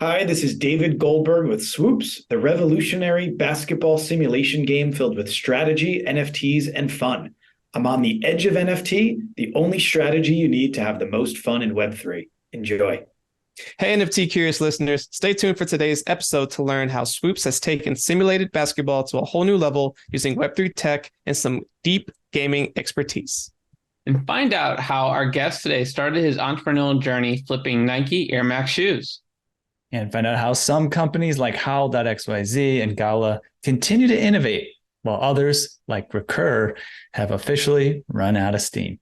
Hi, this is David Goldberg with SWOOPS, the revolutionary basketball simulation game filled with strategy, NFTs, and fun. I'm on the edge of NFT, the only strategy you need to have the most fun in Web3. Enjoy. Hey, NFT curious listeners, stay tuned for today's episode to learn how SWOOPS has taken simulated basketball to a whole new level using Web3 tech and some deep gaming expertise. And find out how our guest today started his entrepreneurial journey flipping Nike Air Max shoes. And find out how some companies like Howl.xyz and Gala continue to innovate, while others like Recur have officially run out of steam.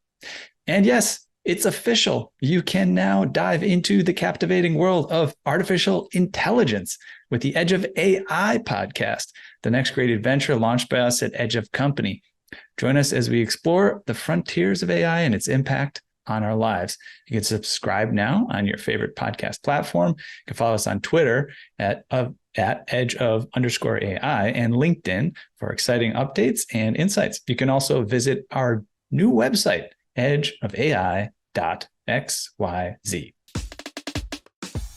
And yes, it's official. You can now dive into the captivating world of artificial intelligence with the Edge of AI podcast, the next great adventure launched by us at Edge of Company. Join us as we explore the frontiers of AI and its impact on our lives. You can subscribe now on your favorite podcast platform. You can follow us on Twitter at edge_of_AI and LinkedIn for exciting updates and insights. You can also visit our new website, edgeofai.xyz.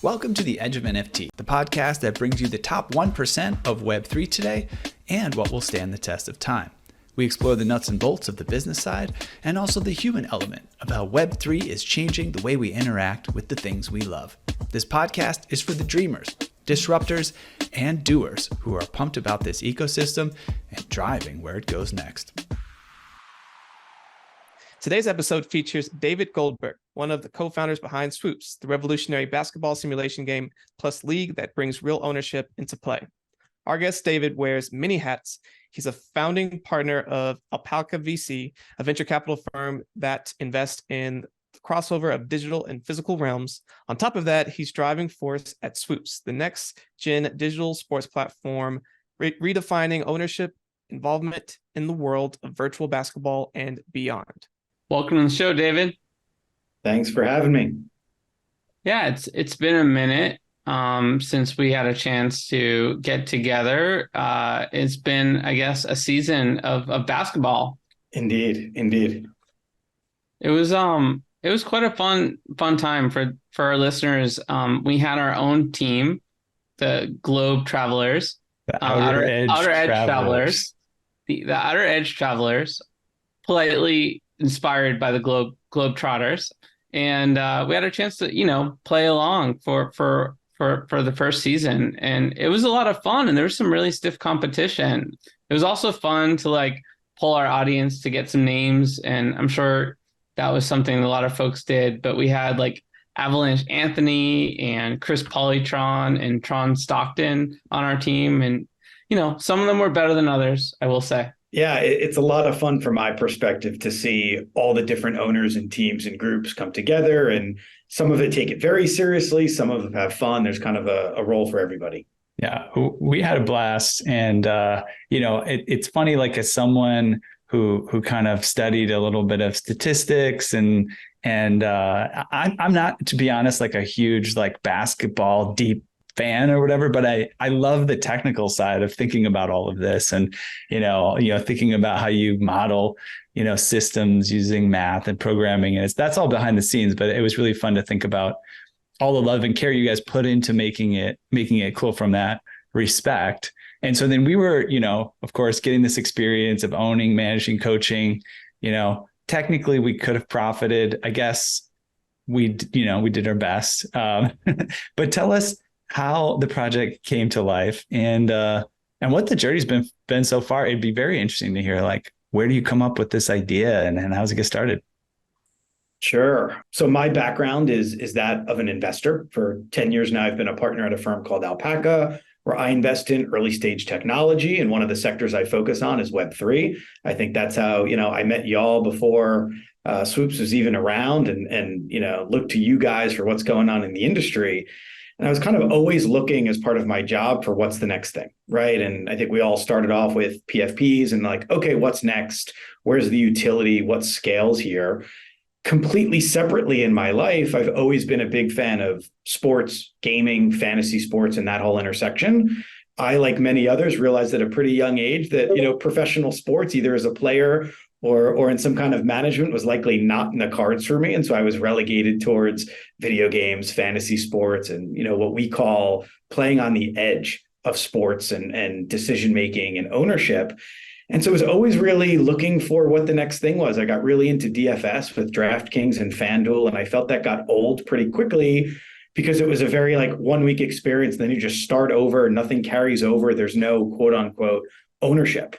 Welcome to the Edge of NFT, the podcast that brings you the top 1% of Web3 today and what will stand the test of time. We explore the nuts and bolts of the business side and also the human element of how Web3 is changing the way we interact with the things we love. This podcast is for the dreamers, disruptors, and doers who are pumped about this ecosystem and driving where it goes next. Today's episode features David Goldberg, one of the co-founders behind SWOOPS, the revolutionary basketball simulation game plus league that brings real ownership into play. Our guest David wears many hats. He's a founding partner of Alpaca VC, a venture capital firm that invests in the crossover of digital and physical realms. On top of that, he's driving force at SWOOPS, the next gen digital sports platform, redefining ownership, involvement in the world of virtual basketball and beyond. Welcome to the show, David. Thanks for having me. Yeah, it's been a minute since we had a chance to get together. It's been, I guess, a season of basketball. Indeed. It was quite a fun time for our listeners. We had our own team, the Globe Travelers, The Outer Edge Travelers, the Outer Edge Travelers, politely inspired by the Globetrotters, and we had a chance to play along for the first season, and it was a lot of fun, and there was some really stiff competition. It was also fun to pull our audience to get some names, and I'm sure that was something a lot of folks did, but we had Avalanche Anthony and Chris Polytron and Tron Stockton on our team, and some of them were better than others, I will say. Yeah, it's a lot of fun from my perspective to see all the different owners and teams and groups come together, and some of it take it very seriously. Some of them have fun. There's kind of a role for everybody. Yeah, we had a blast. And, it's funny, as someone who kind of studied a little bit of statistics and I'm not, to be honest, a huge basketball deep fan or whatever, but I love the technical side of thinking about all of this and, thinking about how you model, systems using math and programming. And that's all behind the scenes, but it was really fun to think about all the love and care you guys put into making it cool from that respect. And so then we were, of course, getting this experience of owning, managing, coaching, technically we could have profited. I guess we did our best. But tell us how the project came to life and what the journey's been so far. It'd be very interesting to hear, where do you come up with this idea and how does it get started? Sure. So my background is that of an investor. For 10 years now, I've been a partner at a firm called Alpaca, where I invest in early stage technology. And one of the sectors I focus on is Web3. I think that's how, I met y'all before SWOOPS was even around and looked to you guys for what's going on in the industry. And I was kind of always looking as part of my job for what's the next thing, right? And I think we all started off with PFPs and okay, what's next? Where's the utility? What scales here? Completely separately in my life, I've always been a big fan of sports, gaming, fantasy sports, and that whole intersection. I, like many others, realized at a pretty young age that, professional sports, either as a player or in some kind of management was likely not in the cards for me. And so I was relegated towards video games, fantasy sports, and what we call playing on the edge of sports and decision making and ownership. And so I was always really looking for what the next thing was. I got really into DFS with DraftKings and FanDuel, and I felt that got old pretty quickly because it was a very 1 week experience. Then you just start over, nothing carries over. There's no quote unquote ownership.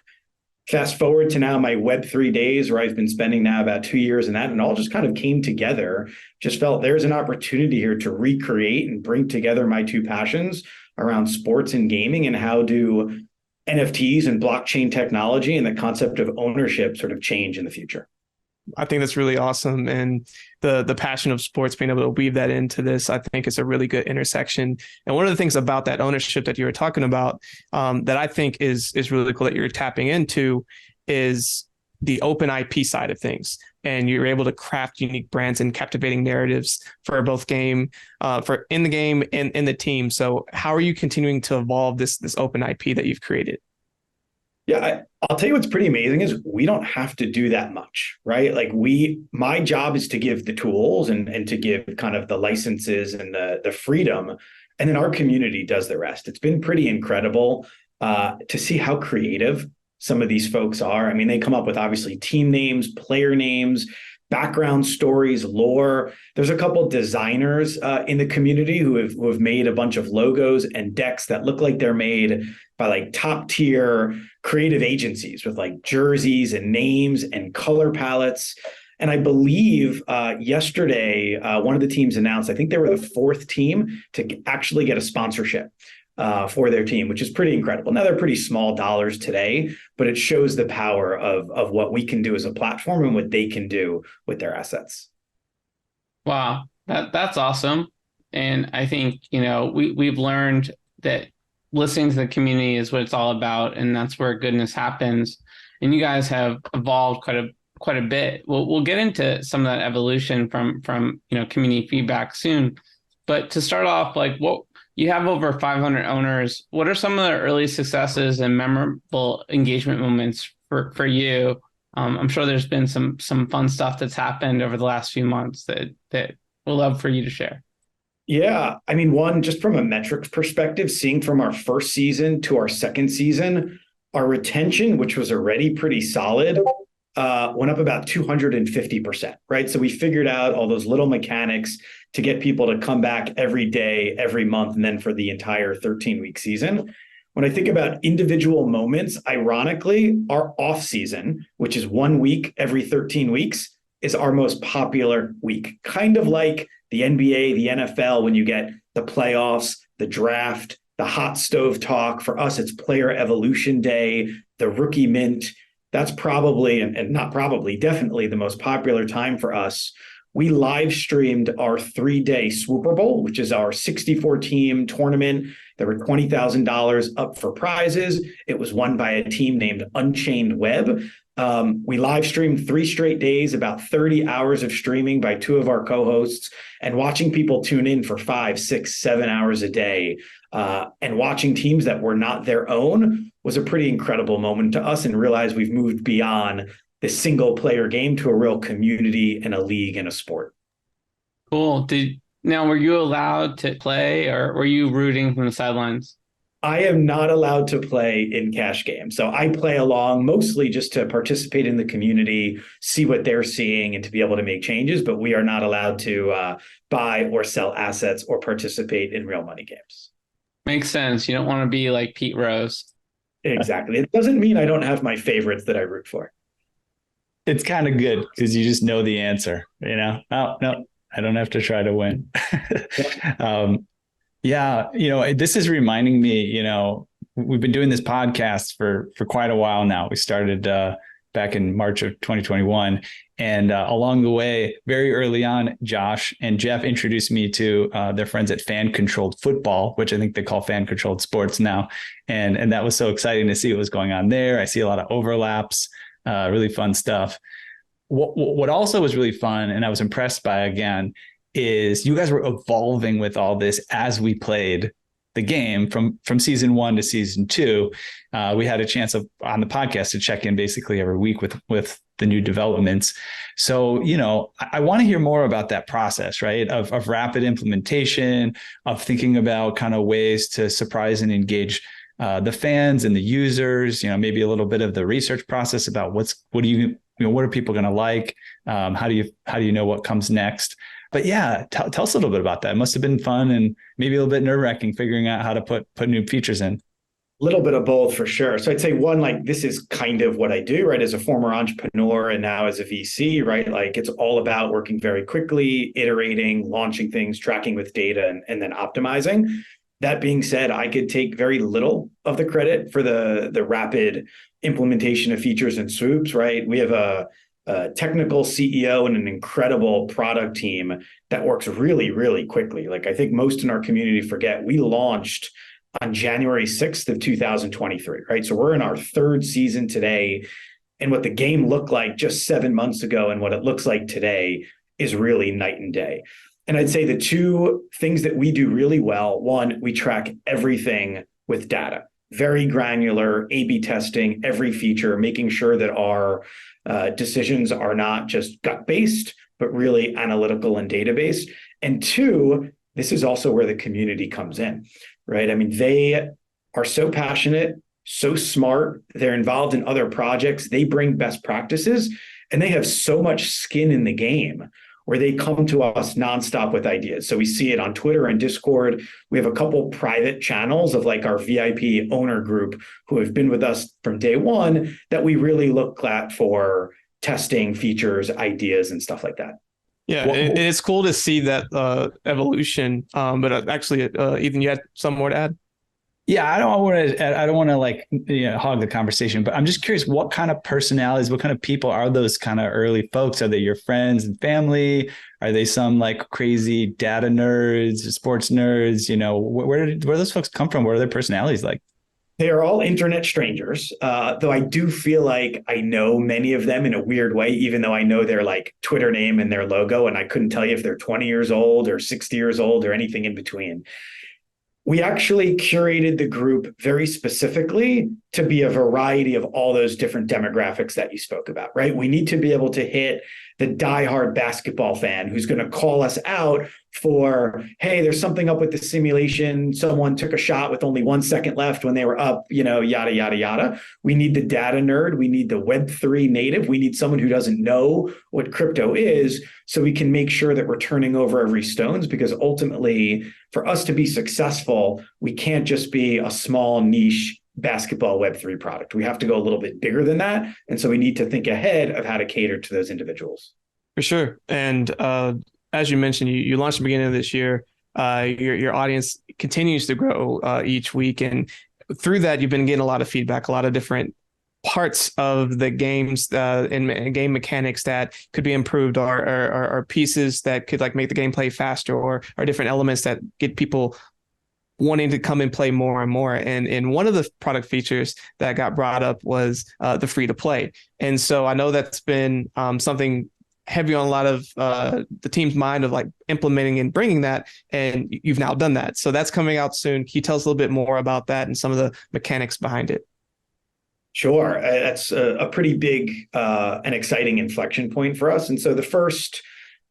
Fast forward to now my Web3 days where I've been spending now about 2 years in that, and all just kind of came together. Just felt there's an opportunity here to recreate and bring together my two passions around sports and gaming, and how do NFTs and blockchain technology and the concept of ownership sort of change in the future. I think that's really awesome. And the passion of sports, being able to weave that into this, I think is a really good intersection. And one of the things about that ownership that you were talking about that I think is really cool that you're tapping into is the open IP side of things. And you're able to craft unique brands and captivating narratives for both game, for in the game and in the team. So how are you continuing to evolve this open IP that you've created? Yeah, I'll tell you what's pretty amazing is we don't have to do that much, right? My job is to give the tools and to give kind of the licenses and the freedom. And then our community does the rest. It's been pretty incredible to see how creative some of these folks are. I mean, they come up with obviously team names, player names, background stories, lore. There's a couple of designers in the community who have made a bunch of logos and decks that look like they're made by top tier creative agencies with jerseys and names and color palettes. And I believe yesterday, one of the teams announced, I think they were the fourth team to actually get a sponsorship for their team, which is pretty incredible. Now, they're pretty small dollars today, but it shows the power of what we can do as a platform and what they can do with their assets. Wow, that's awesome. And I think, we've learned that listening to the community is what it's all about, and that's where goodness happens. And you guys have evolved quite a bit. We'll get into some of that evolution from community feedback soon. But to start off, what you have over 500 owners. What are some of the early successes and memorable engagement moments for you? I'm sure there's been some fun stuff that's happened over the last few months that we'll love for you to share. Yeah. I mean, one, just from a metrics perspective, seeing from our first season to our second season, our retention, which was already pretty solid, went up about 250%, right? So we figured out all those little mechanics to get people to come back every day, every month, and then for the entire 13-week season. When I think about individual moments, ironically, our off season, which is 1 week every 13 weeks, is our most popular week. Kind of like the NBA, the NFL, when you get the playoffs, the draft, the hot stove talk. For us, it's player evolution day, the rookie mint. That's probably, and not probably, definitely the most popular time for us. We live streamed our 3-day Swooper Bowl, which is our 64-team tournament. There were $20,000 up for prizes. It was won by a team named Unchained Web. We live streamed 3 straight days, about 30 hours of streaming by 2 of our co-hosts, and watching people tune in for 5, 6, 7 hours a day, and watching teams that were not their own was a pretty incredible moment to us, and realize we've moved beyond the single player game to a real community and a league and a sport. Cool. Now, were you allowed to play, or were you rooting from the sidelines? I am not allowed to play in cash games. So I play along mostly just to participate in the community, see what they're seeing, and to be able to make changes. But we are not allowed to buy or sell assets or participate in real money games. Makes sense. You don't want to be like Pete Rose. Exactly. It doesn't mean I don't have my favorites that I root for. It's kind of good because you just know the answer, Oh, no, I don't have to try to win. Yeah. This is reminding me, we've been doing this podcast for quite a while now. We started back in March of 2021. And along the way, very early on, Josh and Jeff introduced me to their friends at Fan Controlled Football, which I think they call Fan Controlled Sports now. And that was so exciting to see what was going on there. I see a lot of overlaps, really fun stuff. What also was really fun, and I was impressed by again, is you guys were evolving with all this as we played the game from season 1 to season 2. We had a chance on the podcast to check in basically every week with the new developments. So, I want to hear more about that process, right? Of rapid implementation, of thinking about kind of ways to surprise and engage the fans and the users, maybe a little bit of the research process about what are people going to like? How do you know what comes next? But yeah, tell us a little bit about that. It must have been fun and maybe a little bit nerve-wracking figuring out how to put new features in. A little bit of both for sure. So I'd say one, like this is kind of what I do, right? As a former entrepreneur and now as a VC, right? Like it's all about working very quickly, iterating, launching things, tracking with data, and then optimizing. That being said, I could take very little of the credit for the rapid implementation of features in Swoops, right? We have a technical CEO and an incredible product team that works really, really quickly. Like I think most in our community forget we launched on January 6th of 2023, right? So we're in our third season today. And what the game looked like just 7 months ago and what it looks like today is really night and day. And I'd say the two things that we do really well, one, we track everything with data, very granular, A/B testing every feature, making sure that our decisions are not just gut-based, but really analytical and data-based. And two, this is also where the community comes in, right? I mean, they are so passionate, so smart. They're involved in other projects. They bring best practices, and they have so much skin in the game where they come to us nonstop with ideas. So we see it on Twitter and Discord. We have a couple private channels of like our VIP owner group who have been with us from day one that we really look at for testing features, ideas, and stuff like that. Yeah, it's cool to see that evolution. But actually, Eathan, you had some more to add? Yeah, I don't want to like hog the conversation, but I'm just curious, what kind of personalities, what kind of people are those kind of early folks? Are they your friends and family? Are they some like crazy data nerds, sports nerds? Where those folks come from? What are their personalities like? They are all internet strangers, though I do feel like I know many of them in a weird way, even though I know their like Twitter name and their logo, and I couldn't tell you if they're 20 years old or 60 years old or anything in between. We actually curated the group very specifically to be a variety of all those different demographics that you spoke about, right? We need to be able to hit the diehard basketball fan who's going to call us out for, hey, there's something up with the simulation. Someone took a shot with only 1 second left when they were up, yada, yada, yada. We need the data nerd. We need the Web3 native. We need someone who doesn't know what crypto is so we can make sure that we're turning over every stones, because ultimately for us to be successful, we can't just be a small niche basketball Web3 product. We have to go a little bit bigger than that. And so we need to think ahead of how to cater to those individuals. For sure. And as you mentioned, you launched at the beginning of this year. Your audience continues to grow each week. And through that, you've been getting a lot of feedback, a lot of different parts of the games and game mechanics that could be improved, or pieces that could like make the gameplay faster, or different elements that get people wanting to come and play more and more. And one of the product features that got brought up was the free-to-play. And so I know that's been something heavy on a lot of the team's mind of like implementing and bringing that, and you've now done that. So that's coming out soon. Can you tell us a little bit more about that and some of the mechanics behind it? Sure. That's a pretty big and exciting inflection point for us. And so the first,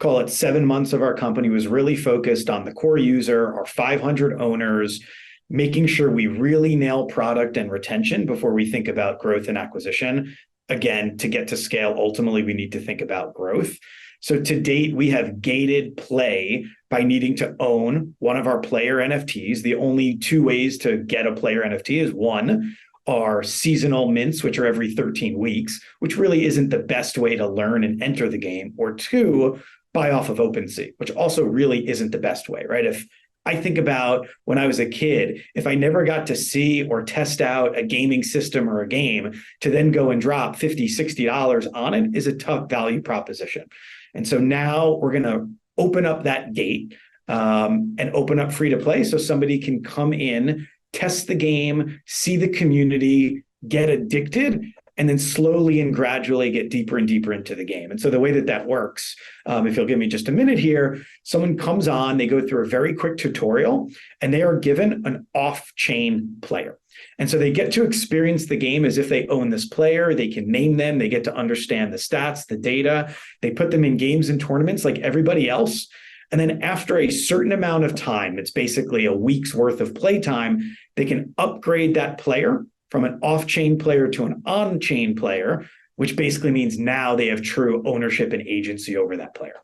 call it 7 months of our company, was really focused on the core user, our 500 owners, making sure we really nail product and retention before we think about growth and acquisition. Again, to get to scale, ultimately, we need to think about growth. So to date, we have gated play by needing to own one of our player NFTs. The only two ways to get a player NFT is one, are seasonal mints, which are every 13 weeks, which really isn't the best way to learn and enter the game, or two, buy off of OpenSea, which also really isn't the best way, right? If I think about when I was a kid, if I never got to see or test out a gaming system or a game, to then go and drop $50, $60 on it is a tough value proposition. And so now we're going to open up that gate and open up free to play so somebody can come in, test the game, see the community, get addicted, and then slowly and gradually get deeper and deeper into the game. And so the way that that works, if you'll give me just a minute here, someone comes on, they go through a very quick tutorial, and they are given an off-chain player. And so they get to experience the game as if they own this player. They can name them. They get to understand the stats, the data. They put them in games and tournaments like everybody else. And then after a certain amount of time, it's basically a week's worth of playtime, they can upgrade that player from an off-chain player to an on-chain player, which basically means now they have true ownership and agency over that player.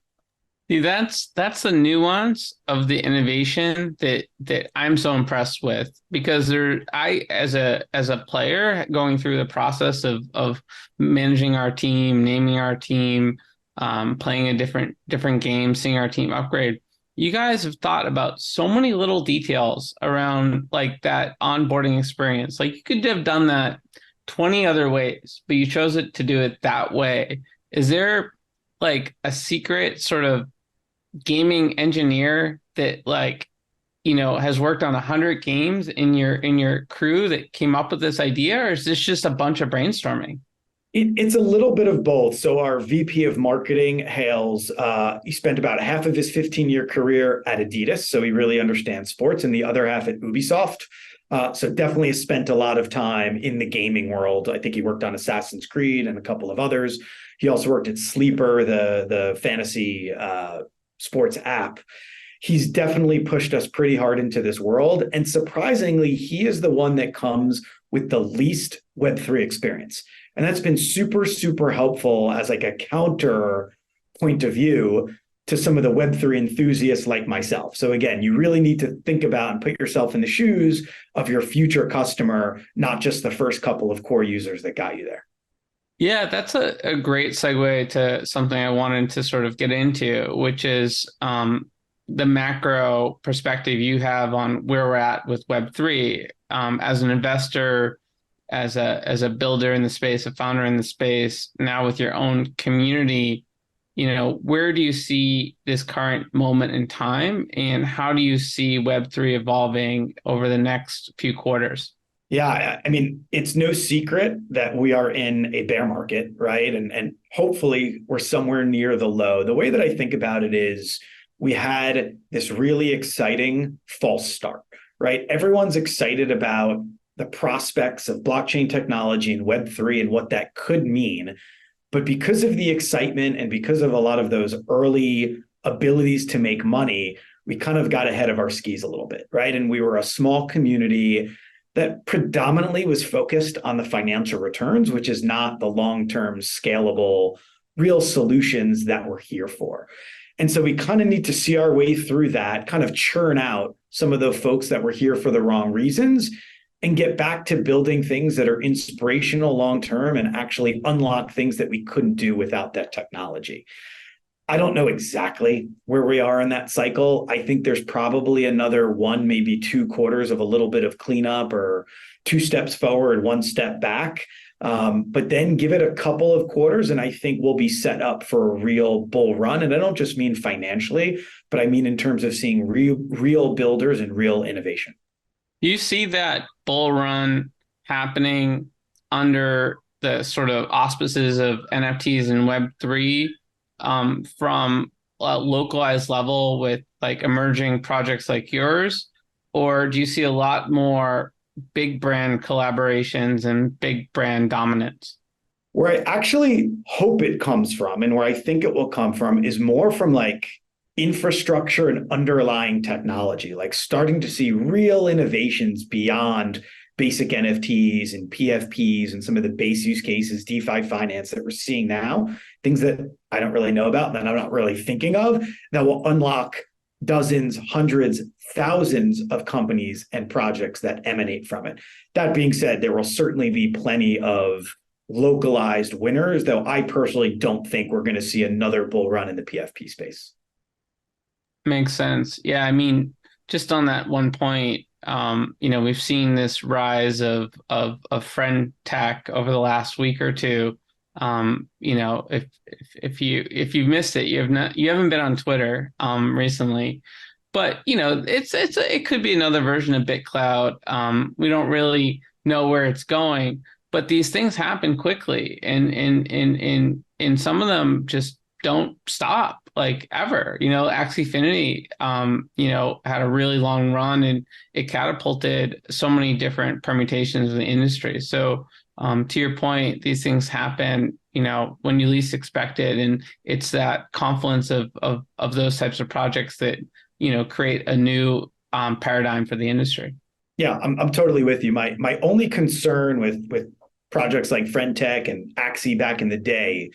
See, that's the nuance of the innovation that I'm so impressed with, because I as a player going through the process of managing our team, naming our team, playing a different game, seeing our team upgrade. You guys have thought about so many little details around like that onboarding experience. Like you could have done that 20 other ways, but you chose it to do it that way. Is there like a secret sort of gaming engineer that has worked on 100 games in your crew that came up with this idea, or is this just a bunch of brainstorming? It's a little bit of both. So our VP of marketing, Hales, he spent about half of his 15-year career at Adidas, so he really understands sports, and the other half at Ubisoft. So definitely has spent a lot of time in the gaming world. I think he worked on Assassin's Creed and a couple of others. He also worked at Sleeper, the fantasy sports app. He's definitely pushed us pretty hard into this world. And surprisingly, he is the one that comes with the least Web3 experience. And that's been super, super helpful as like a counter point of view to some of the Web3 enthusiasts like myself. So again, you really need to think about and put yourself in the shoes of your future customer, not just the first couple of core users that got you there. Yeah, that's a great segue to something I wanted to sort of get into, which is the macro perspective you have on where we're at with Web3 as an investor, as a builder in the space, a founder in the space, now with your own community. Where do you see this current moment in time, and how do you see Web3 evolving over the next few quarters? Yeah, I mean, it's no secret that we are in a bear market, right? And hopefully we're somewhere near the low. The way that I think about it is we had this really exciting false start, right? Everyone's excited about the prospects of blockchain technology and Web3 and what that could mean. But because of the excitement and because of a lot of those early abilities to make money, we kind of got ahead of our skis a little bit, right? And we were a small community that predominantly was focused on the financial returns, which is not the long-term scalable real solutions that we're here for. And so we kind of need to see our way through that, kind of churn out some of the folks that were here for the wrong reasons and get back to building things that are inspirational long-term and actually unlock things that we couldn't do without that technology. I don't know exactly where we are in that cycle. I think there's probably another 1, maybe 2 quarters of a little bit of cleanup, or 2 steps forward, 1 step back. But then give it a couple of quarters, and I think we'll be set up for a real bull run. And I don't just mean financially, but I mean in terms of seeing real builders and real innovation. You see that bull run happening under the sort of auspices of NFTs and Web3 from a localized level with like emerging projects like yours? Or do you see a lot more big brand collaborations and big brand dominance? Where I actually hope it comes from, and where I think it will come from, is more from like infrastructure and underlying technology, like starting to see real innovations beyond basic NFTs and PFPs and some of the base use cases, DeFi finance that we're seeing now, things that I don't really know about, that I'm not really thinking of, that will unlock dozens, hundreds, thousands of companies and projects that emanate from it. That being said, there will certainly be plenty of localized winners, though I personally don't think we're going to see another bull run in the PFP space. Makes sense. Yeah, I mean, just on that one point, we've seen this rise of friend tech over the last week or two. If you've missed it, you haven't been on Twitter recently, but it could be another version of BitCloud. We don't really know where it's going, but these things happen quickly, and some of them just don't stop like ever. Axie had a really long run, and it catapulted so many different permutations in the industry. So to your point, these things happen, when you least expect it, and it's that confluence of those types of projects that create a new paradigm for the industry. Yeah, I'm totally with you. My only concern with projects like Friendtech and Axie back in the day,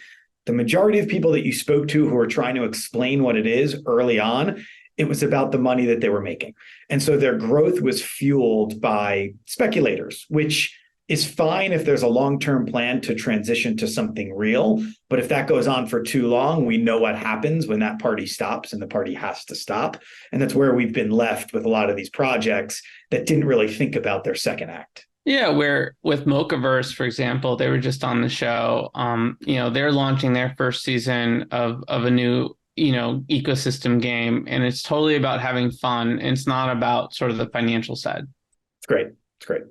the majority of people that you spoke to who were trying to explain what it is early on, it was about the money that they were making. And so their growth was fueled by speculators, which is fine if there's a long-term plan to transition to something real. But if that goes on for too long, we know what happens when that party stops, and the party has to stop. And that's where we've been left with a lot of these projects that didn't really think about their second act. Yeah, where with Mochaverse, for example, they were just on the show. They're launching their first season of a new ecosystem game, and it's totally about having fun. And it's not about sort of the financial side. It's great. It's great.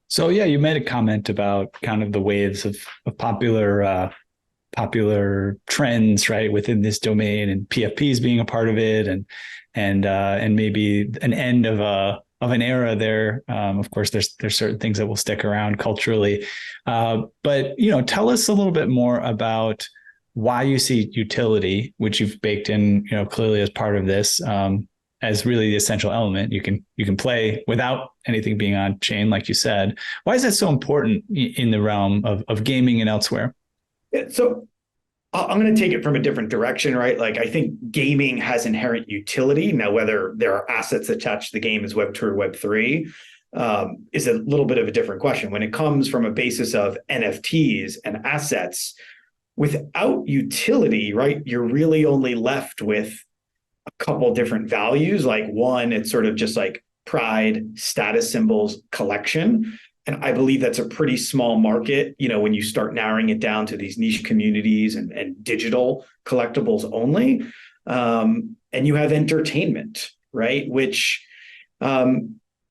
So yeah, you made a comment about kind of the waves of popular trends, right, within this domain, and PFPs being a part of it, and maybe an end of an era there. Of course, there's certain things that will stick around culturally, but tell us a little bit more about why you see utility, which you've baked in, clearly as part of this, as really the essential element. You can play without anything being on chain, like you said. Why is that so important in the realm of gaming and elsewhere? So I'm going to take it from a different direction, right? Like, I think gaming has inherent utility. Now, whether there are assets attached to the game as Web2 or Web3 is a little bit of a different question. When it comes from a basis of NFTs and assets, without utility, right, you're really only left with a couple different values. Like, one, it's sort of just like pride, status symbols, collection. And I believe that's a pretty small market, when you start narrowing it down to these niche communities and digital collectibles only. And you have entertainment, right, which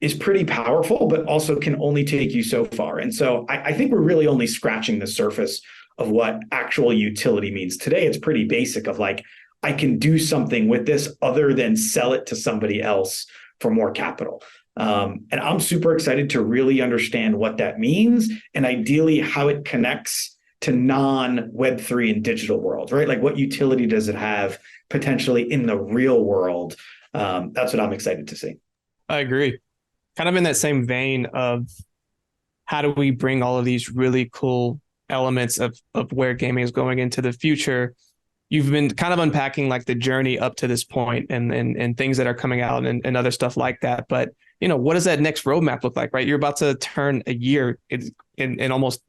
is pretty powerful, but also can only take you so far. And so I think we're really only scratching the surface of what actual utility means. Today, it's pretty basic of like, I can do something with this other than sell it to somebody else for more capital. And I'm super excited to really understand what that means, and ideally how it connects to non-Web3 and digital worlds, right? Like, what utility does it have potentially in the real world? That's what I'm excited to see. I agree. Kind of in that same vein of how do we bring all of these really cool elements of where gaming is going into the future. You've been kind of unpacking like the journey up to this point and things that are coming out and other stuff like that. But, what does that next roadmap look like, right? You're about to turn a year in almost,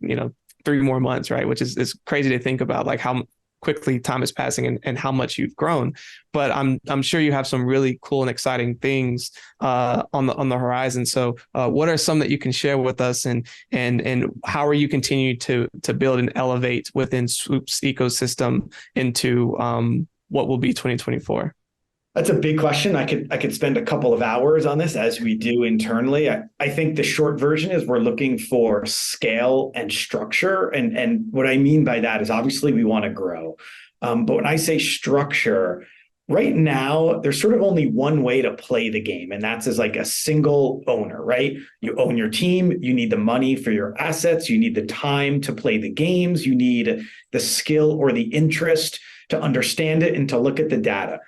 3 more months, right? Which is crazy to think about, like how quickly time is passing and how much you've grown. But I'm sure you have some really cool and exciting things on the horizon. So what are some that you can share with us, and how are you continuing to build and elevate within SWOOPS ecosystem into what will be 2024? That's a big question. I could spend a couple of hours on this, as we do internally. I think the short version is we're looking for scale and structure. And what I mean by that is, obviously we want to grow. But when I say structure, right now, there's sort of only one way to play the game, and that's as like a single owner, right? You own your team, you need the money for your assets, you need the time to play the games, you need the skill or the interest to understand it and to look at the data.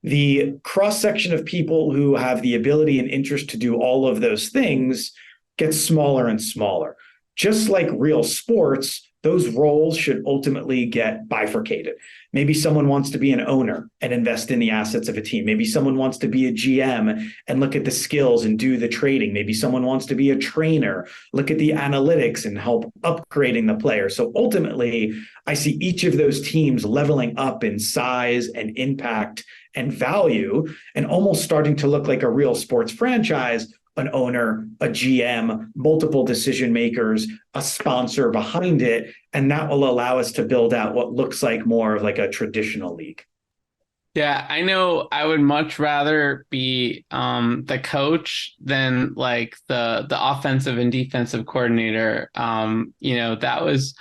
The cross-section of people who have the ability and interest to do all of those things gets smaller and smaller. Just like real sports, those roles should ultimately get bifurcated. Maybe someone wants to be an owner and invest in the assets of a team. Maybe someone wants to be a GM and look at the skills and do the trading. Maybe someone wants to be a trainer, look at the analytics and help upgrading the player. So ultimately, I see each of those teams leveling up in size and impact and value, and almost starting to look like a real sports franchise. An owner, a GM, multiple decision makers, a sponsor behind it. And that will allow us to build out what looks like more of like a traditional league. Yeah, I know I would much rather be the coach than like the offensive and defensive coordinator. That was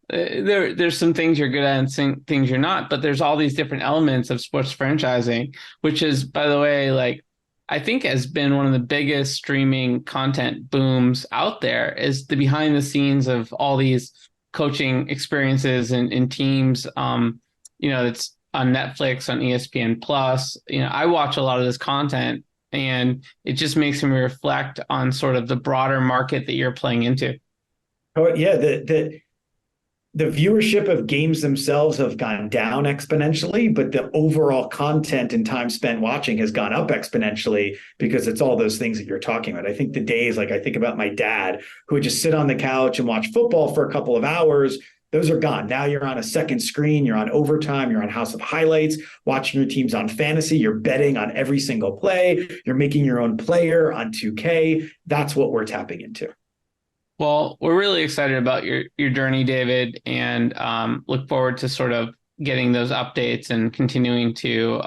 there's some things you're good at and some things you're not, but there's all these different elements of sports franchising, which is, by the way, like I think has been one of the biggest streaming content booms out there, is the behind the scenes of all these coaching experiences and teams. It's on Netflix, on ESPN Plus. I watch a lot of this content, and it just makes me reflect on sort of the broader market that you're playing into. Oh yeah, the viewership of games themselves have gone down exponentially, but the overall content and time spent watching has gone up exponentially because it's all those things that you're talking about. I think the days, like I think about my dad who would just sit on the couch and watch football for a couple of hours, those are gone. Now you're on a second screen, you're on overtime, you're on House of Highlights, watching your teams on fantasy, you're betting on every single play, you're making your own player on 2K. That's what we're tapping into. Well, we're really excited about your journey, David, and look forward to sort of getting those updates and continuing to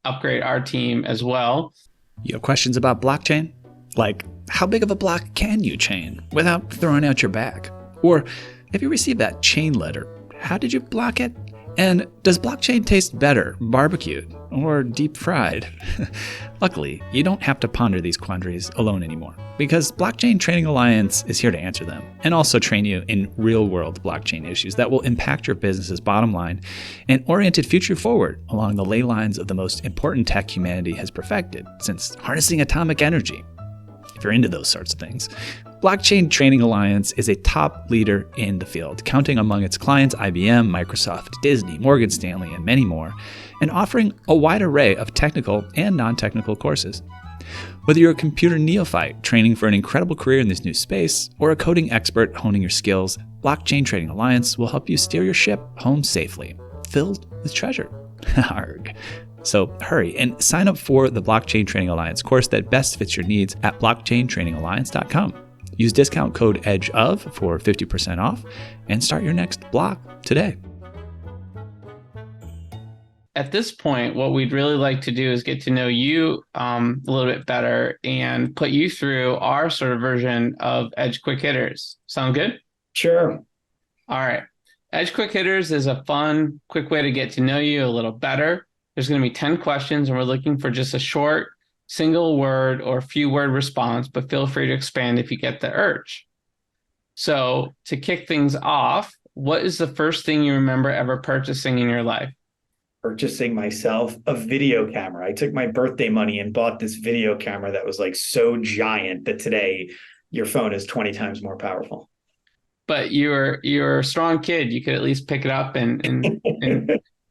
upgrade our team as well. You have questions about blockchain? Like, how big of a block can you chain without throwing out your back? Or if you received that chain letter, how did you block it? And does blockchain taste better barbecued or deep fried? Luckily, you don't have to ponder these quandaries alone anymore, because Blockchain Training Alliance is here to answer them and also train you in real-world blockchain issues that will impact your business's bottom line and orient it future forward along the ley lines of the most important tech humanity has perfected since harnessing atomic energy. If you're into those sorts of things, Blockchain Training Alliance is a top leader in the field, counting among its clients IBM, Microsoft, Disney, Morgan Stanley, and many more, and offering a wide array of technical and non-technical courses. Whether you're a computer neophyte training for an incredible career in this new space, or a coding expert honing your skills, Blockchain Training Alliance will help you steer your ship home safely, filled with treasure. Arg. So hurry and sign up for the Blockchain Training Alliance course that best fits your needs at blockchaintrainingalliance.com. Use discount code EDGEOF for 50% off and start your next block today. At this point, what we'd really like to do is get to know you a little bit better and put you through our sort of version of Edge Quick Hitters. Sound good? Sure. All right. Edge Quick Hitters is a fun, quick way to get to know you a little better. There's going to be 10 questions, and we're looking for just a short, single word or few word response, but feel free to expand if you get the urge. So to kick things off, what is the first thing you remember ever purchasing in your life? Purchasing myself a video camera. I took my birthday money and bought this video camera that was like so giant that today your phone is 20 times more powerful. But you're a strong kid. You could at least pick it up and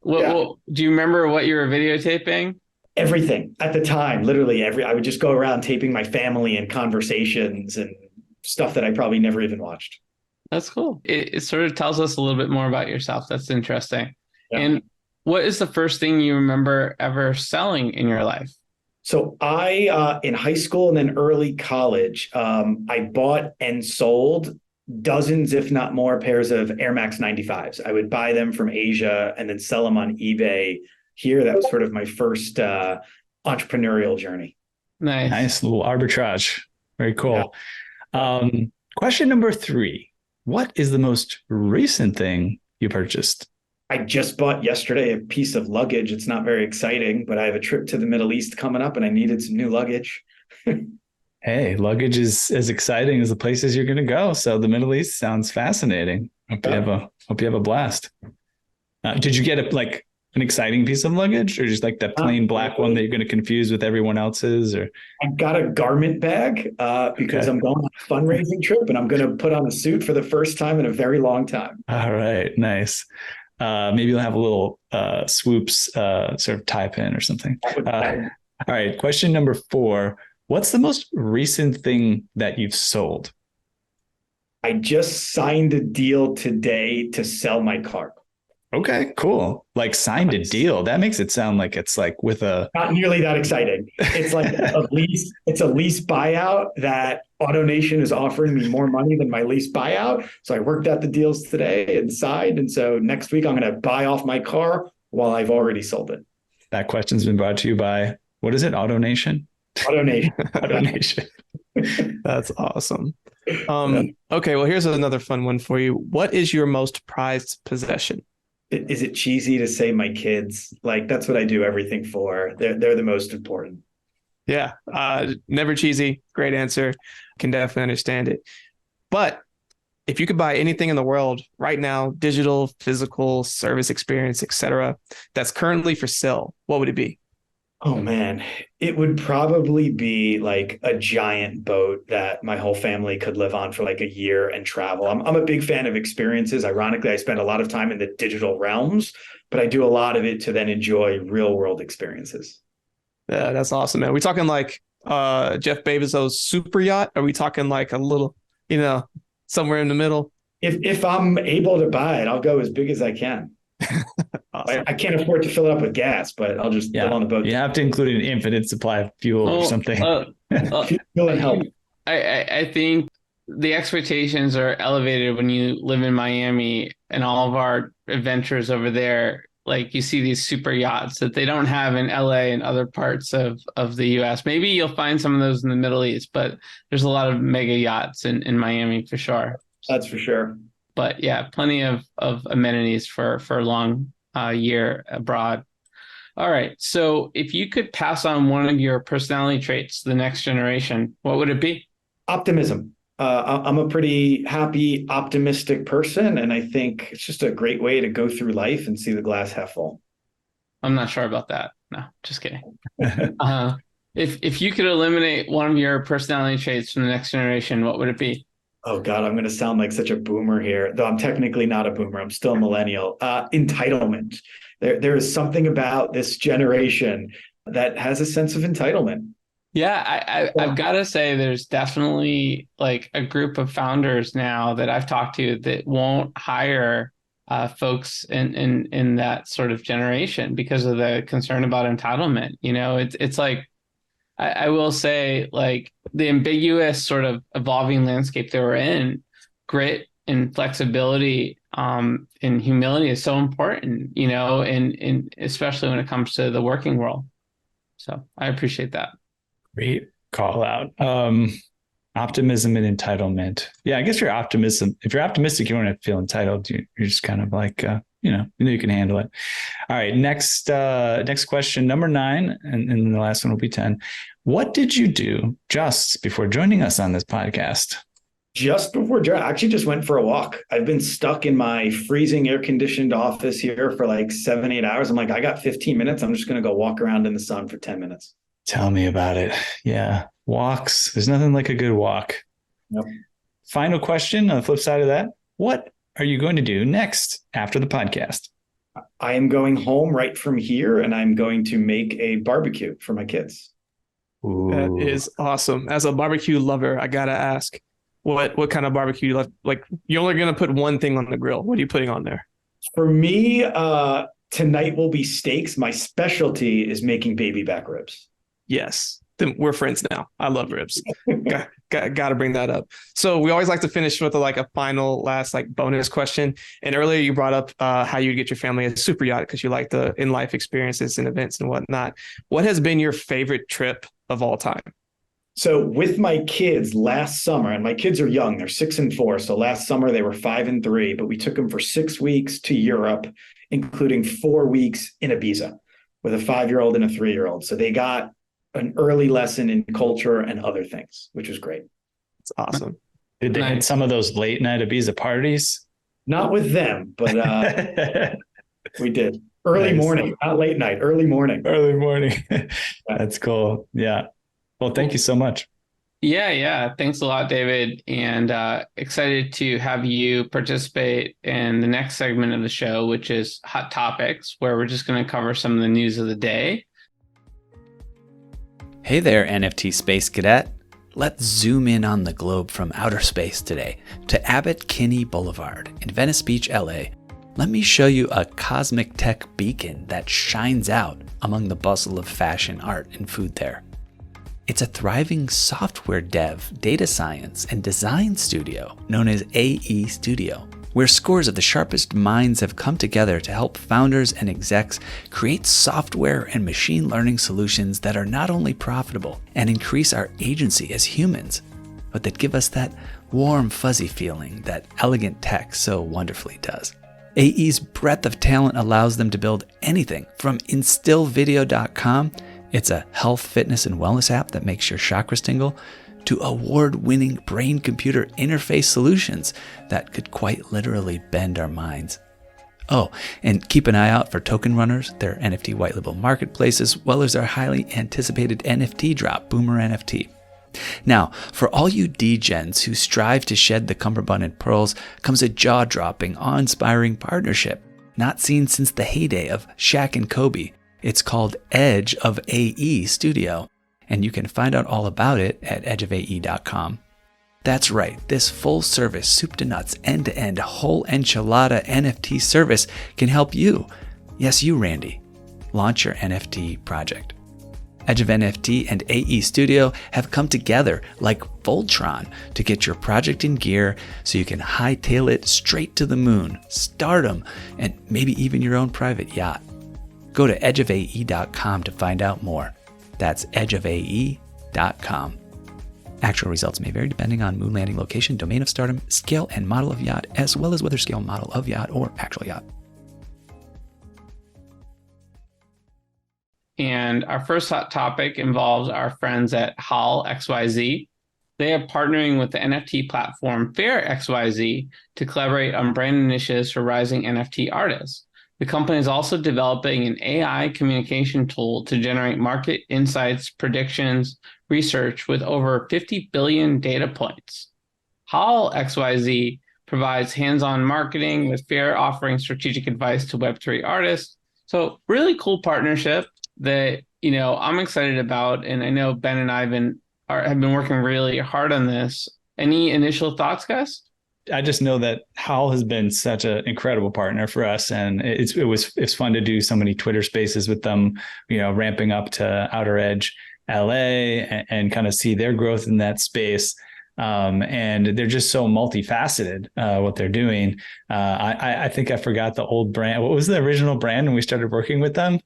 what do you remember what you were videotaping? Everything at the time, literally I would just go around taping my family and conversations and stuff that I probably never even watched. That's cool. It sort of tells us a little bit more about yourself. That's interesting. Yeah. And what is the first thing you remember ever selling in your life? So I, in high school and then early college, I bought and sold dozens, if not more, pairs of Air Max 95s. I would buy them from Asia and then sell them on eBay here. That was sort of my first entrepreneurial journey. Nice little arbitrage. Very cool. Yeah. Question number 3. What is the most recent thing you purchased? I just bought yesterday a piece of luggage. It's not very exciting, but I have a trip to the Middle East coming up and I needed some new luggage. Hey, luggage is as exciting as the places you're going to go. So the Middle East sounds fascinating. Hope you have a blast. Did you get an exciting piece of luggage, or just like that plain black one that you're going to confuse with everyone else's? Or I got a garment bag because I'm going on a fundraising trip and I'm going to put on a suit for the first time in a very long time. All right, nice. Maybe you'll have a little swoops sort of tie pin or something. All right, question number 4. What's the most recent thing that you've sold? I just signed a deal today to sell my car. Okay, cool. Like signed a deal. That makes it sound like it's like with a... Not nearly that exciting. It's like a lease buyout that AutoNation is offering me more money than my lease buyout. So I worked out the deals today and signed. And so next week I'm going to buy off my car while I've already sold it. That question's been brought to you by, what is it? AutoNation? AutoNation. AutoNation. That's awesome. Okay, well, here's another fun one for you. What is your most prized possession? Is it cheesy to say my kids? Like, that's what I do everything for. They're the most important. Yeah, never cheesy. Great answer. Can definitely understand it. But if you could buy anything in the world right now, digital, physical, service experience, etc., that's currently for sale, what would it be? Oh man, it would probably be like a giant boat that my whole family could live on for like a year and travel. I'm a big fan of experiences. Ironically, I spend a lot of time in the digital realms, but I do a lot of it to then enjoy real world experiences. Yeah, that's awesome, man. Are we talking like Jeff Bezos' super yacht? Are we talking like a little, somewhere in the middle? If I'm able to buy it, I'll go as big as I can. Awesome. I can't afford to fill it up with gas, but I'll just live on the boat. You have to include an infinite supply of fuel or something. Fuel and help. I think the expectations are elevated when you live in Miami and all of our adventures over there. Like, you see these super yachts that they don't have in LA and other parts of the US. Maybe you'll find some of those in the Middle East, but there's a lot of mega yachts in Miami for sure. That's for sure. But yeah, plenty of amenities for a long year abroad. All right. So if you could pass on one of your personality traits to the next generation, what would it be? Optimism. I'm a pretty happy, optimistic person, and I think it's just a great way to go through life and see the glass half full. I'm not sure about that. No, just kidding. If you could eliminate one of your personality traits from the next generation, what would it be? Oh God, I'm going to sound like such a boomer here, though I'm technically not a boomer. I'm still a millennial. Entitlement. There is something about this generation that has a sense of entitlement. Yeah, I've got to say there's definitely like a group of founders now that I've talked to that won't hire folks in that sort of generation because of the concern about entitlement. It's like, I will say, like, the ambiguous sort of evolving landscape that we're in, grit and flexibility and humility is so important, and especially when it comes to the working world. So I appreciate that. Great call out. Optimism and entitlement. Yeah, I guess your optimism. If you're optimistic, you don't have to feel entitled. You're just kind of like, you can handle it. All right. Next question, number 9, and the last one will be 10. What did you do just before joining us on this podcast? Just before, I actually just went for a walk. I've been stuck in my freezing air-conditioned office here for like 7-8 hours. I'm like, I got 15 minutes. I'm just going to go walk around in the sun for 10 minutes. Tell me about it. Yeah. Walks. There's nothing like a good walk. Yep. Final question on the flip side of that. What are you going to do next after the podcast? I am going home right from here, and I'm going to make a barbecue for my kids. Ooh. That is awesome. As a barbecue lover, I got to ask, what kind of barbecue you love? Like, you're only going to put one thing on the grill. What are you putting on there? For me, tonight will be steaks. My specialty is making baby back ribs. Yes. Then we're friends now. I love ribs. Got to bring that up. So we always like to finish with a final last bonus question. And earlier you brought up how you get your family a super yacht because you like the in-life experiences and events and whatnot. What has been your favorite trip of all time? So with my kids last summer, and my kids are young, they're 6 and 4. So last summer they were 5 and 3, but we took them for 6 weeks to Europe, including 4 weeks in Ibiza with a 5-year-old and a 3-year-old. So they got an early lesson in culture and other things, which was great. It's awesome. Did they hit some of those late night Ibiza parties? Not with them, but we did. Early morning, not late night, early morning. Early morning. That's cool. Yeah. Well, thank you so much. Yeah. Thanks a lot, David. And excited to have you participate in the next segment of the show, which is Hot Topics, where we're just going to cover some of the news of the day. Hey there, NFT Space Cadet. Let's zoom in on the globe from outer space today to Abbot Kinney Boulevard in Venice Beach, LA. Let me show you a cosmic tech beacon that shines out among the bustle of fashion, art, and food there. It's a thriving software dev, data science, and design studio known as AE Studio, where scores of the sharpest minds have come together to help founders and execs create software and machine learning solutions that are not only profitable and increase our agency as humans, but that give us that warm, fuzzy feeling that elegant tech so wonderfully does. AE's breadth of talent allows them to build anything from instillvideo.com, it's a health, fitness, and wellness app that makes your chakras tingle, to award-winning brain-computer interface solutions that could quite literally bend our minds. Oh, and keep an eye out for Token Runners, their NFT white label marketplace, as well as our highly anticipated NFT drop, Boomer NFT. Now, for all you degens who strive to shed the cummerbund and pearls, comes a jaw-dropping, awe-inspiring partnership, not seen since the heyday of Shaq and Kobe. It's called Edge of AE Studio, and you can find out all about it at edgeofae.com. That's right, this full-service, soup-to-nuts, end-to-end, whole enchilada NFT service can help you, yes, you, Randy, launch your NFT project. Edge of NFT and AE Studio have come together like Voltron to get your project in gear so you can hightail it straight to the moon, stardom, and maybe even your own private yacht. Go to edgeofae.com to find out more. That's edgeofae.com. Actual results may vary depending on moon landing location, domain of stardom, scale and model of yacht, as well as whether scale model of yacht or actual yacht. And our first hot topic involves our friends at Howl.xyz. They are partnering with the NFT platform Fair.xyz to collaborate on brand initiatives for rising NFT artists. The company is also developing an AI communication tool to generate market insights, predictions, research with over 50 billion data points. Howl.xyz provides hands-on marketing, with Fair offering strategic advice to Web3 artists. So really cool partnership that, I'm excited about. And I know Ben and I have been working really hard on this. Any initial thoughts, guys? I just know that Howl has been such an incredible partner for us, and it's fun to do so many Twitter spaces with them, ramping up to Outer Edge LA and kind of see their growth in that space. And they're just so multifaceted, what they're doing. I think I forgot the old brand. What was the original brand when we started working with them?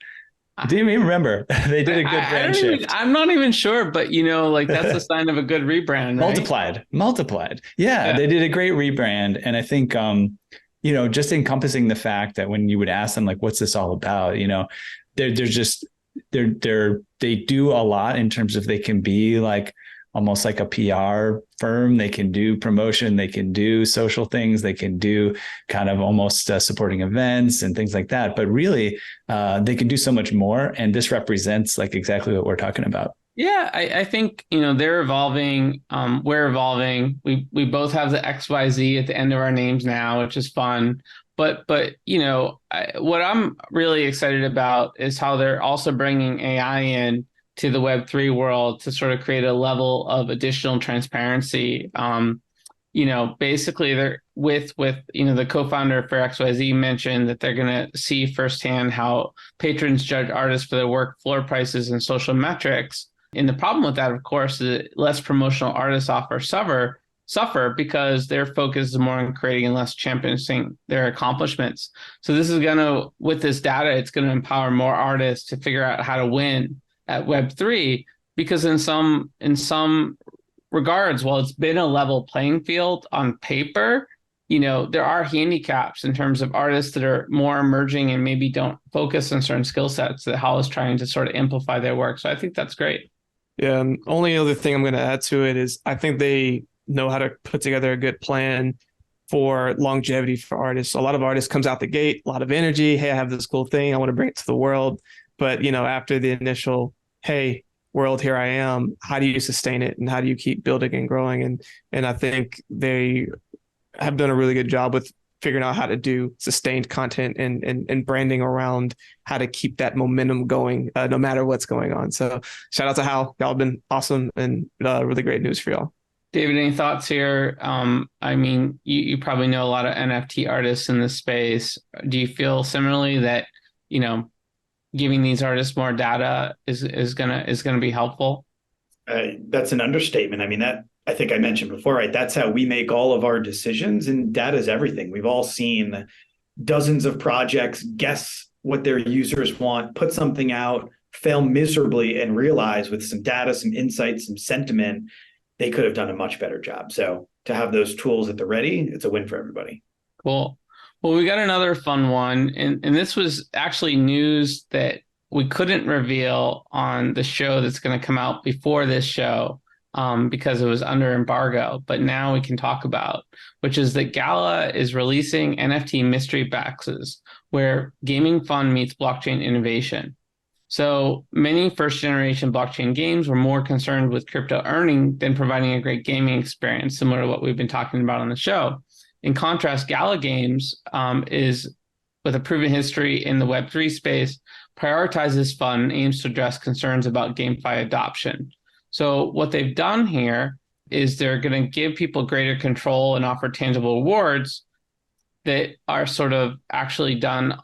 I didn't even remember. They did a good brand shift. I'm not even sure, but that's a sign of a good rebrand, right? Multiplied. Yeah, they did a great rebrand. And I think, just encompassing the fact that when you would ask them, like, what's this all about? They do a lot in terms of they can be like almost like a PR firm. They can do promotion, they can do social things, they can do kind of almost supporting events and things like that. But really, they can do so much more. And this represents like exactly what we're talking about. Yeah, I think, they're evolving. We're evolving. We both have the XYZ at the end of our names now, which is fun. But what I'm really excited about is how they're also bringing AI in to the Web3 world to sort of create a level of additional transparency. Basically they're with the co-founder for XYZ mentioned that they're going to see firsthand how patrons judge artists for their work, floor prices, and social metrics. And the problem with that, of course, is that less promotional artists suffer because their focus is more on creating and less championing their accomplishments. So this is with this data, it's going to empower more artists to figure out how to win at Web3, because in some regards, while it's been a level playing field on paper, there are handicaps in terms of artists that are more emerging and maybe don't focus on certain skill sets that Howl is trying to sort of amplify their work. So I think that's great. Yeah, and only other thing I'm going to add to it is I think they know how to put together a good plan for longevity for artists. A lot of artists comes out the gate, a lot of energy. Hey, I have this cool thing, I want to bring it to the world. But, after the initial, hey, world, here I am, how do you sustain it? And how do you keep building and growing? And I think they have done a really good job with figuring out how to do sustained content and branding around how to keep that momentum going, no matter what's going on. So shout out to Howl. Y'all have been awesome and really great news for y'all. David, any thoughts here? You probably know a lot of NFT artists in this space. Do you feel similarly that, giving these artists more data is gonna be helpful? That's an understatement. I mean, that I think I mentioned before, right? That's how we make all of our decisions, and data is everything. We've all seen dozens of projects guess what their users want, put something out, fail miserably, and realize with some data, some insights, some sentiment, they could have done a much better job. So to have those tools at the ready, it's a win for everybody. Cool. Well, we got another fun one, and this was actually news that we couldn't reveal on the show that's going to come out before this show, because it was under embargo, but now we can talk about, which is that Gala is releasing NFT mystery boxes where gaming fun meets blockchain innovation. So many first-generation blockchain games were more concerned with crypto earning than providing a great gaming experience, similar to what we've been talking about on the show. In contrast, Gala Games is, with a proven history in the Web3 space, prioritizes fun and aims to address concerns about GameFi adoption. So what they've done here is they're going to give people greater control and offer tangible rewards that are sort of actually done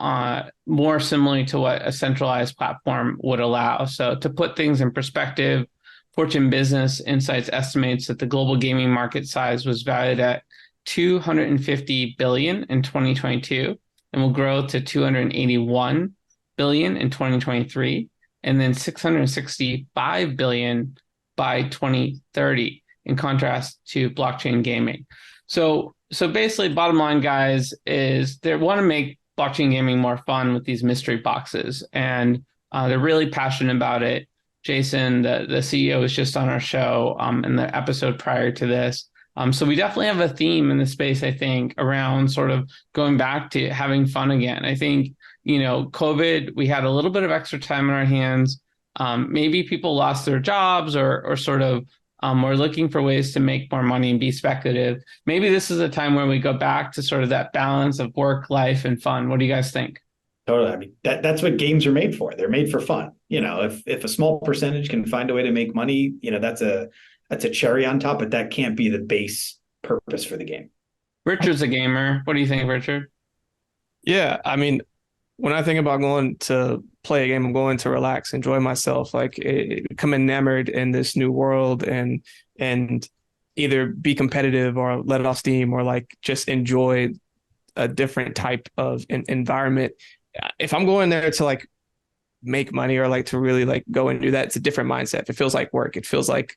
more similarly to what a centralized platform would allow. So to put things in perspective, Fortune Business Insights estimates that the global gaming market size was valued at $250 billion in 2022 and will grow to $281 billion in 2023 and then $665 billion by 2030, in contrast to blockchain gaming. So basically, bottom line, guys, is they want to make blockchain gaming more fun with these mystery boxes, and they're really passionate about it. Jason, the CEO, was just on our show in the episode prior to this. So we definitely have a theme in the space, I think, around sort of going back to having fun again. I think, COVID, we had a little bit of extra time on our hands. Maybe people lost their jobs or sort of we're looking for ways to make more money and be speculative. Maybe this is a time where we go back to sort of that balance of work, life, and fun. What do you guys think? Totally. I mean, that's what games are made for. They're made for fun. If a small percentage can find a way to make money, that's a cherry on top, but that can't be the base purpose for the game. Richard's a gamer. What do you think, Richard? Yeah, I mean, when I think about going to play a game, I'm going to relax, enjoy myself, become enamored in this new world and either be competitive or let off steam or just enjoy a different type of environment. If I'm going there to make money or to really go and do that, it's a different mindset. It feels like work. It feels like,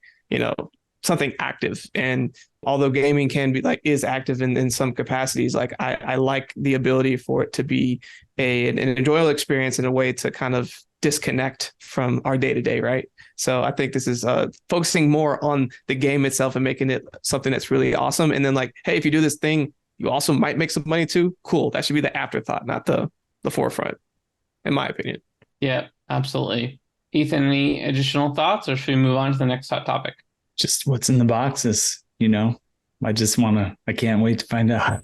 something active. And although gaming can be is active in some capacities, I like the ability for it to be an enjoyable experience in a way to kind of disconnect from our day to day. Right. So I think this is focusing more on the game itself and making it something that's really awesome. And then hey, if you do this thing, you also might make some money too. Cool. That should be the afterthought, not the forefront, in my opinion. Yeah, absolutely. Eathan, any additional thoughts, or should we move on to the next hot topic? Just what's in the boxes, I can't wait to find out.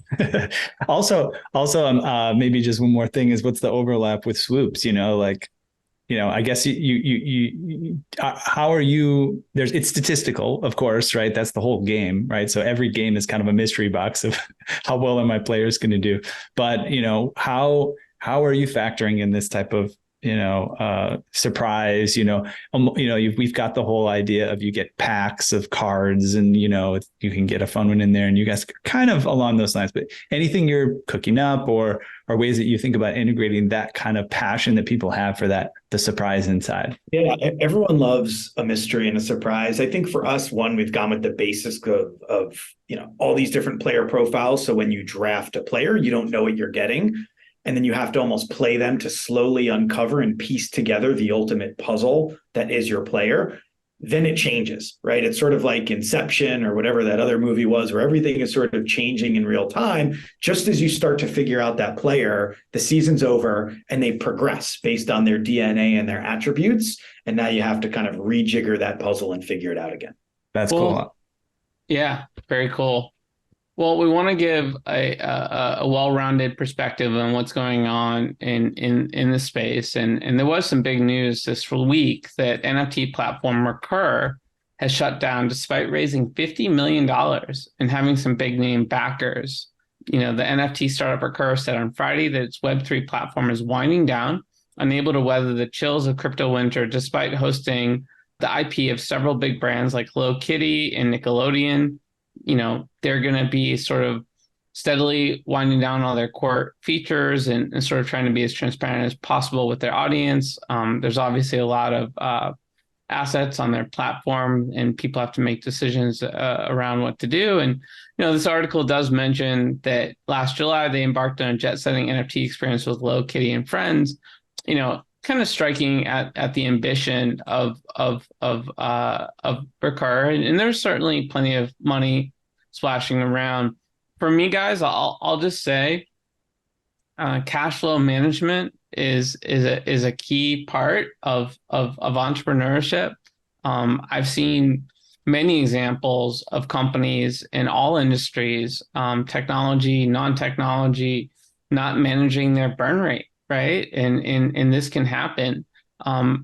Also, maybe just one more thing is what's the overlap with Swoops? I guess how are you, it's statistical, of course, right? That's the whole game, right? So every game is kind of a mystery box of how well are my players going to do. But, how are you factoring in this type of, surprise, we've got the whole idea of you get packs of cards and, you can get a fun one in there, and you guys kind of along those lines, but anything you're cooking up or ways that you think about integrating that kind of passion that people have for that, the surprise inside. Yeah. Everyone loves a mystery and a surprise. I think for us, we've gone with the basics of all these different player profiles. So when you draft a player, you don't know what you're getting. And then you have to almost play them to slowly uncover and piece together the ultimate puzzle that is your player. Then it changes, right? It's sort of like Inception or whatever that other movie was, where everything is sort of changing in real time. Just as you start to figure out that player, the season's over and they progress based on their DNA and their attributes. And now you have to kind of rejigger that puzzle and figure it out again. That's cool. Yeah, very cool. Well, we want to give a well-rounded perspective on what's going on in the space. And there was some big news this week that NFT platform Recur has shut down despite raising $50 million and having some big name backers. The NFT startup Recur said on Friday that its Web3 platform is winding down, unable to weather the chills of crypto winter despite hosting the IP of several big brands like Hello Kitty and Nickelodeon. They're going to be sort of steadily winding down all their core features and sort of trying to be as transparent as possible with their audience. There's obviously a lot of assets on their platform, and people have to make decisions around what to do. And this article does mention that last July they embarked on a jet-setting NFT experience with Hello Kitty and friends. Kind of striking at the ambition of Recur, and there's certainly plenty of money splashing around. For me, guys, I'll just say, cash flow management is a key part of entrepreneurship. I've seen many examples of companies in all industries, technology, non-technology, not managing their burn rate, right? And this can happen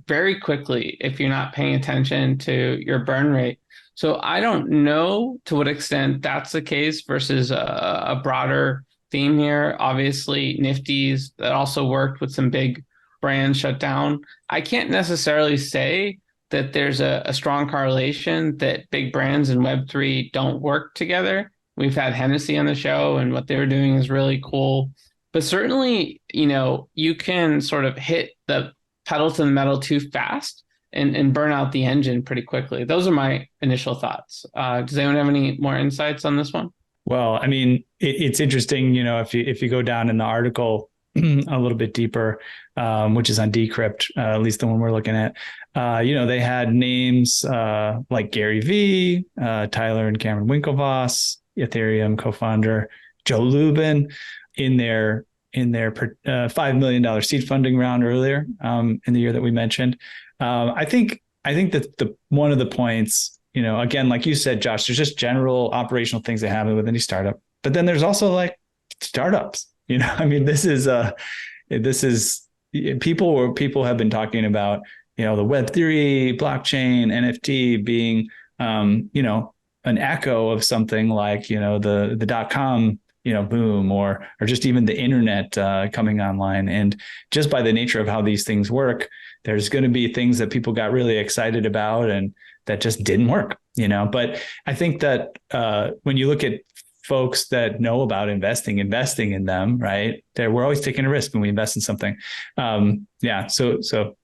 very quickly if you're not paying attention to your burn rate. So I don't know to what extent that's the case versus a broader theme here. Obviously, Nifty's that also worked with some big brands shut down. I can't necessarily say that there's a strong correlation that big brands and Web3 don't work together. We've had Hennessy on the show, and what they were doing is really cool. But certainly, you can sort of hit the pedal to the metal too fast and burn out the engine pretty quickly. Those are my initial thoughts. Does anyone have any more insights on this one? Well, I mean, it's interesting, if you go down in the article a little bit deeper, which is on Decrypt, at least the one we're looking at, they had names like Gary Vee, Tyler and Cameron Winklevoss, Ethereum co-founder Joe Lubin in their $5 million seed funding round earlier in the year that we mentioned. I think that one of the points, again, like you said, Josh, there's just general operational things that happen with any startup, but then there's also like startups. I mean, this is people have been talking about, the Web3, blockchain, NFT being, an echo of something like, the .com, boom, or just even the internet coming online. And just by the nature of how these things work, there's going to be things that people got really excited about and that just didn't work, But I think that when you look at folks that know about investing in them, right, we're always taking a risk when we invest in something. So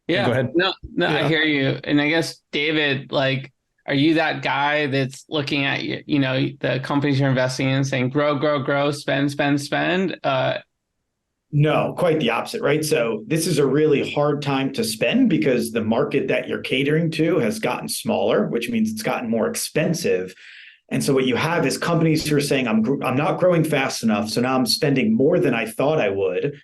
yeah, go ahead. No, yeah. I hear you. And I guess, David, are you that guy that's looking at, the companies you're investing in saying, grow, spend? No, quite the opposite, right? So this is a really hard time to spend because the market that you're catering to has gotten smaller, which means it's gotten more expensive. And so what you have is companies who are saying, I'm not growing fast enough, so now I'm spending more than I thought I would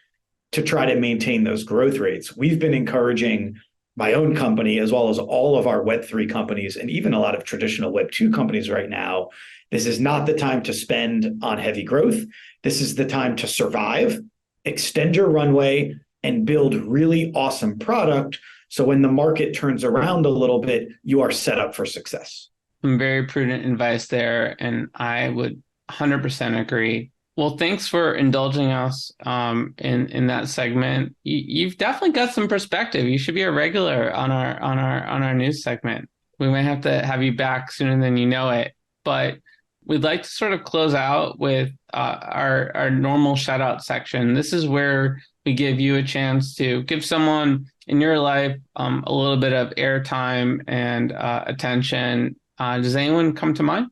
to try to maintain those growth rates. We've been encouraging my own company, as well as all of our Web3 companies, and even a lot of traditional Web2 companies right now. This is not the time to spend on heavy growth. This is the time to survive, extend your runway, and build really awesome product. So when the market turns around a little bit, you are set up for success. Some very prudent advice there, and I would 100% agree. Well, thanks for indulging us in that segment. You've definitely got some perspective. You should be a regular on our news segment. We might have to have you back sooner than you know it. But we'd like to sort of close out with our normal shout out section. This is where we give you a chance to give someone in your life a little bit of airtime and attention. Does anyone come to mind?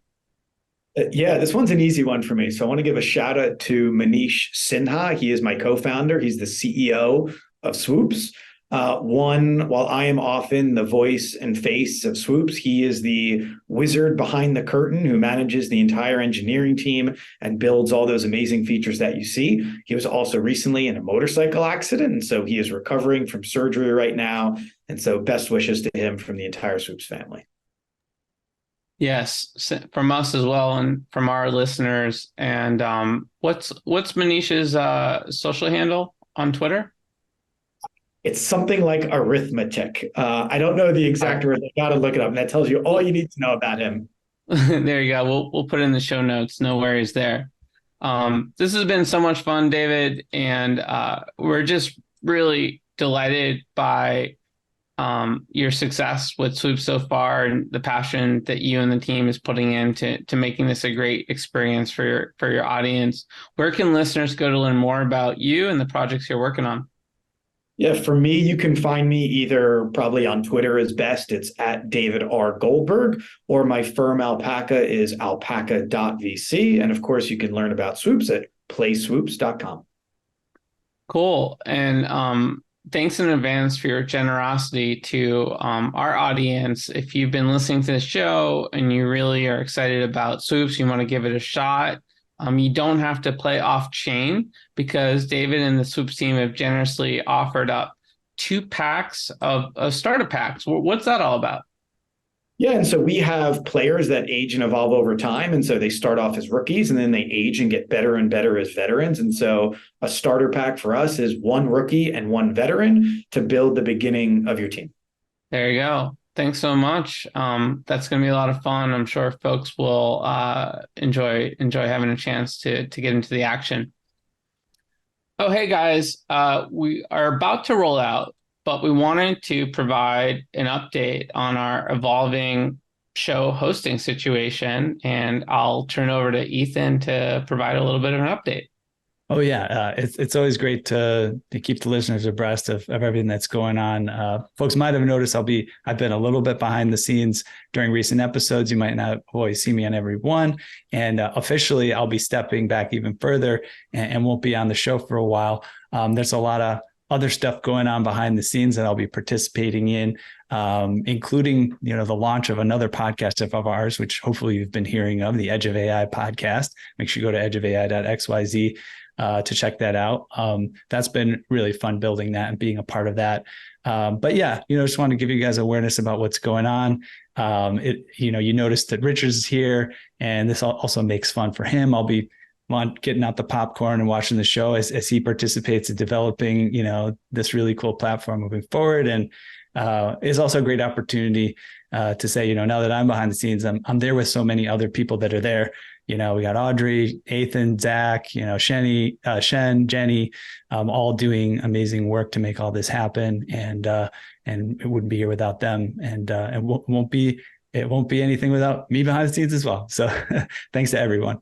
Yeah, this one's an easy one for me. So I want to give a shout out to Manish Sinha. He is my co-founder. He's the CEO of SWOOPS. While I am often the voice and face of SWOOPS, he is the wizard behind the curtain who manages the entire engineering team and builds all those amazing features that you see. He was also recently in a motorcycle accident, and so he is recovering from surgery right now. And so best wishes to him from the entire SWOOPS family. Yes, from us as well, and from our listeners. And what's Manish's social handle on Twitter? It's something like arithmetic. I don't know the exact word. I got to look it up, and that tells you all you need to know about him. There you go. We'll put it in the show notes. No worries there. This has been so much fun, David, and we're just really delighted by your success with Swoops so far and the passion that you and the team is putting into making this a great experience for your audience. Where can listeners go to learn more about you and the projects you're working on? Yeah, for me, you can find me either probably on Twitter is best. It's at David R. Goldberg, or my firm Alpaca is alpaca.vc. And of course, you can learn about Swoops at playswoops.com. Cool. And thanks in advance for your generosity to our audience. If you've been listening to the show and you really are excited about Swoops, you want to give it a shot, you don't have to play off chain, because David and the Swoops team have generously offered up 2 packs of starter packs. What's that all about? Yeah, and so we have players that age and evolve over time. And so they start off as rookies and then they age and get better and better as veterans. And so a starter pack for us is 1 rookie and 1 veteran to build the beginning of your team. There you go. Thanks so much. That's going to be a lot of fun. I'm sure folks will enjoy having a chance to get into the action. Oh, hey guys, we are about to roll out, but we wanted to provide an update on our evolving show hosting situation, and I'll turn over to Eathan to provide a little bit of an update. Oh yeah, it's always great to keep the listeners abreast of everything that's going on. Folks might have noticed I've been a little bit behind the scenes during recent episodes. You might not always see me on every one, and officially I'll be stepping back even further and won't be on the show for a while. There's a lot of other stuff going on behind the scenes that I'll be participating in, including, the launch of another podcast of ours, which hopefully you've been hearing of, the Edge of AI podcast. Make sure you go to edgeofai.xyz to check that out. That's been really fun building that and being a part of that. But yeah, just want to give you guys awareness about what's going on. You noticed that Richard's here, and this also makes fun for him. I'll be getting out the popcorn and watching the show as he participates in developing, this really cool platform moving forward. And it's also a great opportunity to say, now that I'm behind the scenes, I'm there with so many other people that are there. We got Audrey, Eathan, Zach, Shen, Jenny, all doing amazing work to make all this happen. And it wouldn't be here without them. And it won't be anything without me behind the scenes as well. So thanks to everyone.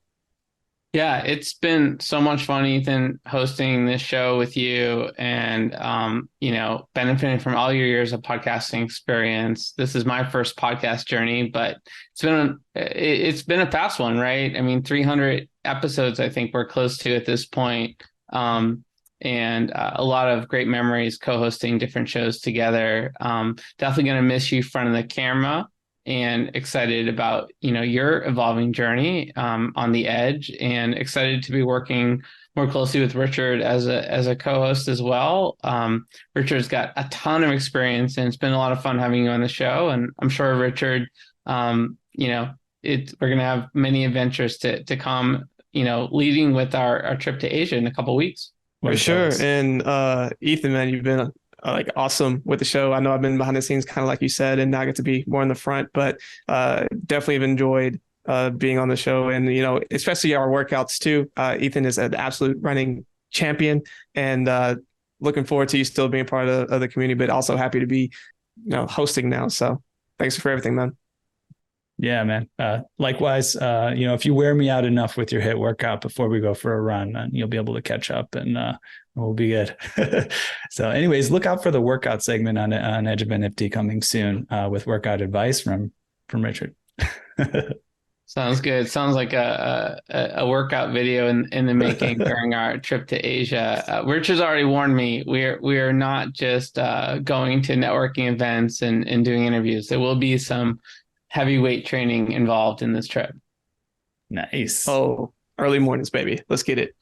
Yeah, it's been so much fun, Eathan, hosting this show with you and, benefiting from all your years of podcasting experience. This is my first podcast journey, but it's been a fast one, right? I mean, 300 episodes, I think we're close to at this point. And a lot of great memories co-hosting different shows together. Definitely going to miss you in front of the camera. And excited about, your evolving journey on the Edge, and excited to be working more closely with Richard as a co-host as well. Richard's got a ton of experience, and it's been a lot of fun having you on the show. And I'm sure Richard, we're going to have many adventures to come, leading with our trip to Asia in a couple of weeks. For sure. And Eathan, man, you've been awesome with the show. I know I've been behind the scenes, kind of like you said, and now I get to be more in the front, but definitely have enjoyed being on the show, and especially our workouts too. Eathan is an absolute running champion, and looking forward to you still being part of the community, but also happy to be hosting now. So thanks for everything, man. Yeah, man. Likewise, if you wear me out enough with your HIIT workout before we go for a run, you'll be able to catch up, and we'll be good. So anyways, look out for the workout segment on Edge of NFT coming soon with workout advice from Richard. Sounds good. Sounds like a workout video in the making during our trip to Asia. Richard's already warned me we are not just going to networking events and doing interviews. There will be some heavyweight training involved in this trip. Nice. Oh, early mornings, baby. Let's get it.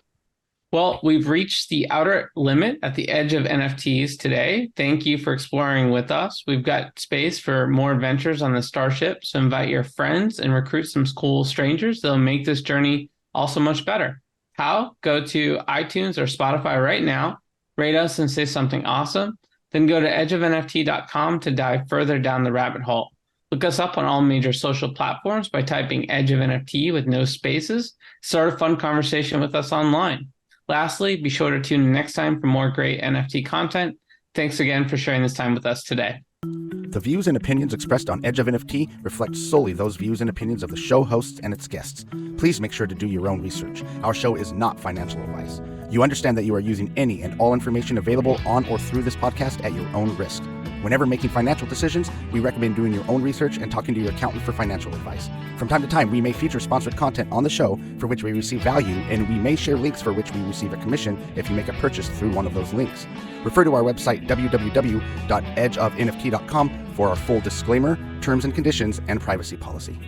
Well, we've reached the outer limit at the Edge of NFTs today. Thank you for exploring with us. We've got space for more adventures on the Starship, so invite your friends and recruit some cool strangers. They'll make this journey also much better. How? Go to iTunes or Spotify right now, rate us and say something awesome, then go to edgeofnft.com to dive further down the rabbit hole. Look us up on all major social platforms by typing Edge of NFT with no spaces. Start a fun conversation with us online. Lastly, be sure to tune in next time for more great NFT content. Thanks again for sharing this time with us today. The views and opinions expressed on Edge of NFT reflect solely those views and opinions of the show hosts and its guests. Please make sure to do your own research. Our show is not financial advice. You understand that you are using any and all information available on or through this podcast at your own risk. Whenever making financial decisions, we recommend doing your own research and talking to your accountant for financial advice. From time to time, we may feature sponsored content on the show for which we receive value, and we may share links for which we receive a commission if you make a purchase through one of those links. Refer to our website, www.edgeofnft.com, for our full disclaimer, terms and conditions, and privacy policy.